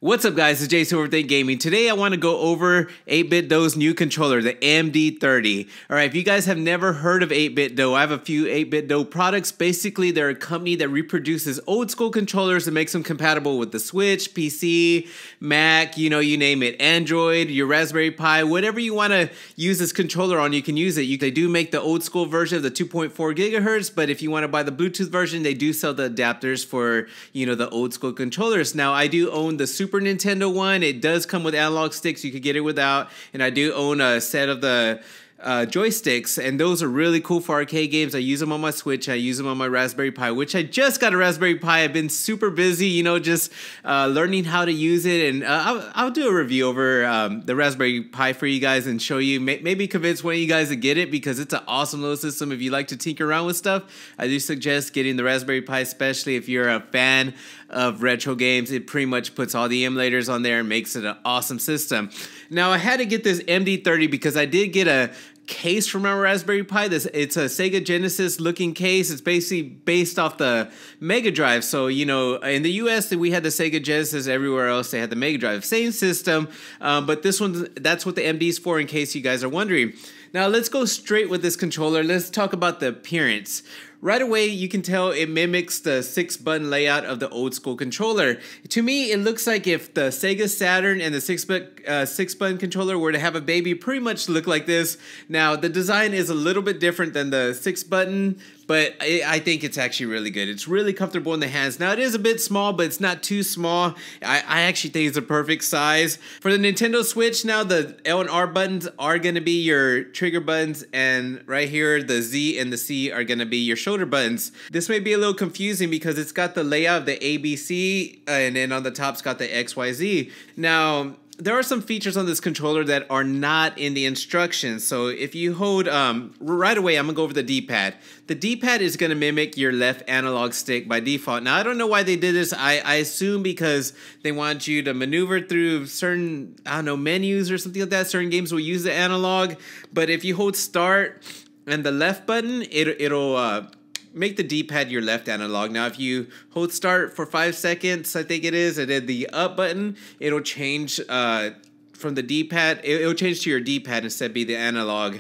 What's up, guys? It's Jason Overthink Gaming. Today I want to go over 8bitdo's new controller, the MD30. Alright, if you guys have never heard of 8bitdo, I have a few 8bitdo products. Basically, they're a company that reproduces old school controllers and makes them compatible with the Switch, PC, Mac, you name it, Android, your Raspberry Pi, whatever you want to use this controller on, you can use it. They do make the old school version of the 2.4 gigahertz, but if you want to buy the Bluetooth version, they do sell the adapters for, the old school controllers. Now, I do own the Super Nintendo one. It does come with analog sticks. You could get it without, and I do own a set of the joysticks, and those are really cool for arcade games. I use them on my Switch. I use them on my Raspberry Pi, which I just got a Raspberry Pi. I've been super busy, just learning how to use it, and I'll do a review over the Raspberry Pi for you guys and show you, maybe convince one of you guys to get it, because it's an awesome little system. If you like to tinker around with stuff, I do suggest getting the Raspberry Pi, especially if you're a fan of retro games. It pretty much puts all the emulators on there and makes it an awesome system. Now, I had to get this MD30 because I did get a case from my Raspberry Pi. It's a Sega Genesis looking case. It's basically based off the Mega Drive. So, in the US, we had the Sega Genesis. Everywhere else, they had the Mega Drive. Same system, but this one, that's what the MD's for, in case you guys are wondering. Now, let's go straight with this controller. Let's talk about the appearance. Right away, you can tell it mimics the 6-button layout of the old school controller. To me, it looks like if the Sega Saturn and the 6-button controller were to have a baby, pretty much look like this. Now, the design is a little bit different than the 6-button, but I think it's actually really good. It's really comfortable in the hands. Now, it is a bit small, but it's not too small. I actually think it's a perfect size. For the Nintendo Switch, now the L and R buttons are going to be your trigger buttons, and right here, the Z and the C are going to be your shoulder buttons. This may be a little confusing because it's got the layout of the ABC, and then on the top it's got the XYZ. Now, there are some features on this controller that are not in the instructions. So if you hold, right away, I'm gonna go over the D-pad. The D-pad is gonna mimic your left analog stick by default. Now, I don't know why they did this. I assume because they want you to maneuver through certain, menus or something like that. Certain games will use the analog, but if you hold start and the left button, it'll make the D-pad your left analog. Now, if you hold start for 5 seconds, I think it is, and then the up button, it'll change from the D-pad. It'll change to your D-pad instead of be the analog.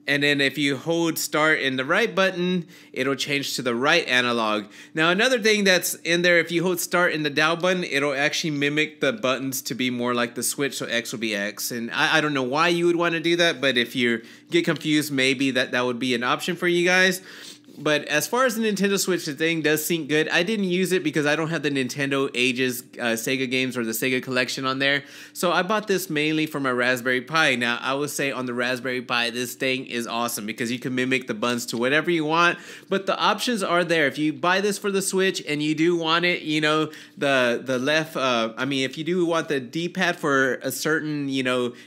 And then if you hold start in the right button, it'll change to the right analog. Now, another thing that's in there, if you hold start in the down button, it'll actually mimic the buttons to be more like the Switch, so X will be X. And I don't know why you would want to do that, but if you get confused, maybe that would be an option for you guys. But as far as the Nintendo Switch, the thing does sync good. I didn't use it because I don't have the Nintendo Ages Sega games or the Sega collection on there. So I bought this mainly for my Raspberry Pi. Now, I would say on the Raspberry Pi, this thing is awesome because you can mimic the buttons to whatever you want. But the options are there. If you buy this for the Switch and you do want it, the left, if you do want the D-pad for a certain,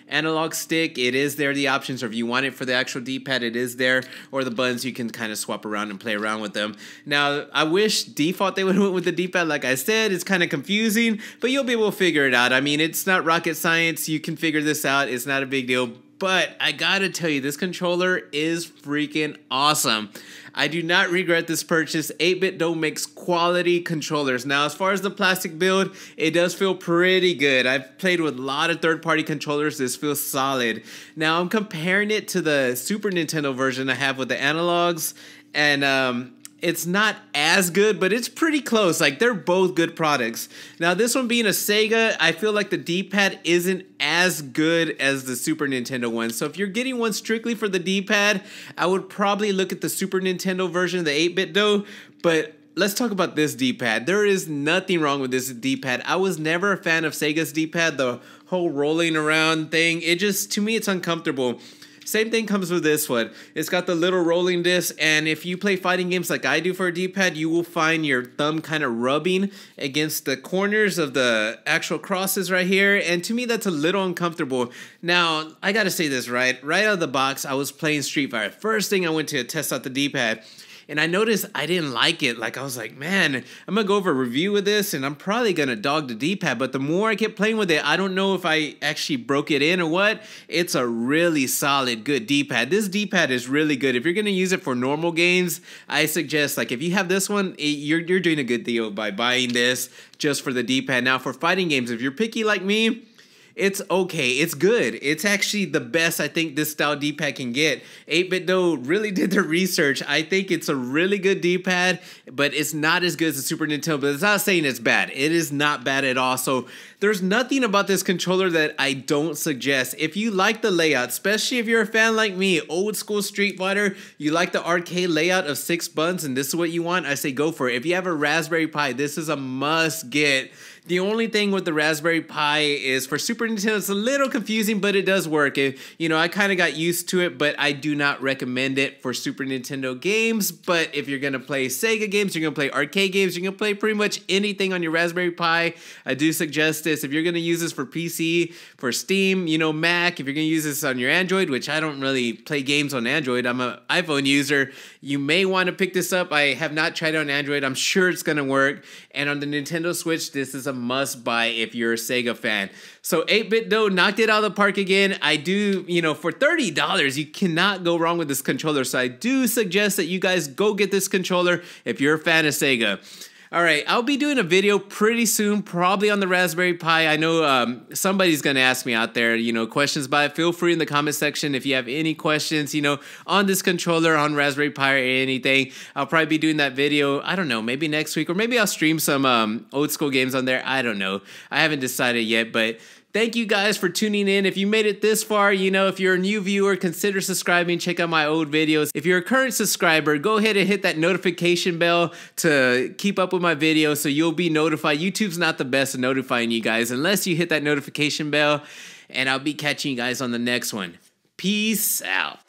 analog stick, it is there, the options. Or if you want it for the actual D-pad, it is there. Or the buttons, you can kind of swap around and play around with them. Now, I wish default they would have went with the D-pad. Like I said, it's kind of confusing, but you'll be able to figure it out. I mean, it's not rocket science. You can figure this out. It's not a big deal. But I gotta tell you, this controller is freaking awesome. I do not regret this purchase. 8bitdo makes quality controllers. Now, as far as the plastic build, it does feel pretty good. I've played with a lot of third-party controllers. This feels solid. Now, I'm comparing it to the Super Nintendo version I have with the analogs, and it's not as good, but it's pretty close. Like, they're both good products. Now, this one being a Sega, I feel like the D-pad isn't as good as the Super Nintendo one. So if you're getting one strictly for the D-pad, I would probably look at the Super Nintendo version, the 8bitdo. But let's talk about this D-pad. There is nothing wrong with this D-pad. I was never a fan of Sega's D-pad, the whole rolling around thing. To me, it's uncomfortable. Same thing comes with this one. It's got the little rolling disc, and if you play fighting games like I do for a D-pad, you will find your thumb kind of rubbing against the corners of the actual crosses right here, and to me, that's a little uncomfortable. Now, I gotta say this, right out of the box, I was playing Street Fighter. First thing I went to test out the D-pad, and I noticed I didn't like it. Like I was like, man, I'm gonna go over a review of this and I'm probably gonna dog the D-pad, but the more I kept playing with it, I don't know if I actually broke it in or what. It's a really solid, good D-pad. This D-pad is really good. If you're gonna use it for normal games, I suggest, like, if you have this one, you're doing a good deal by buying this just for the D-pad. Now for fighting games, if you're picky like me, it's okay. It's good. It's actually the best I think this style D-pad can get. 8bitdo really did their research. I think it's a really good D-pad, but it's not as good as the Super Nintendo. But it's not saying it's bad. It is not bad at all. So there's nothing about this controller that I don't suggest. If you like the layout, especially if you're a fan like me, old school Street Fighter, you like the arcade layout of 6 buttons and this is what you want, I say go for it. If you have a Raspberry Pi, this is a must get. The only thing with the Raspberry Pi is for Super Nintendo, it's a little confusing, but it does work. I kind of got used to it, but I do not recommend it for Super Nintendo games. But if you're going to play Sega games, you're going to play arcade games, you're going to play pretty much anything on your Raspberry Pi, I do suggest this. If you're going to use this for PC, for Steam, Mac, if you're going to use this on your Android, which I don't really play games on Android, I'm an iPhone user, you may want to pick this up. I have not tried it on Android. I'm sure it's going to work. And on the Nintendo Switch, this is a must buy if you're a Sega fan. So 8bitdo knocked it out of the park again. I do, for $30, you cannot go wrong with this controller. So I do suggest that you guys go get this controller if you're a fan of Sega. All right, I'll be doing a video pretty soon, probably on the Raspberry Pi. I know somebody's going to ask me out there, questions about it. Feel free in the comment section if you have any questions, on this controller, on Raspberry Pi or anything. I'll probably be doing that video, I don't know, maybe next week, or maybe I'll stream some old school games on there. I don't know. I haven't decided yet, but thank you guys for tuning in. If you made it this far, if you're a new viewer, consider subscribing. Check out my old videos. If you're a current subscriber, go ahead and hit that notification bell to keep up with my videos so you'll be notified. YouTube's not the best at notifying you guys unless you hit that notification bell. And I'll be catching you guys on the next one. Peace out.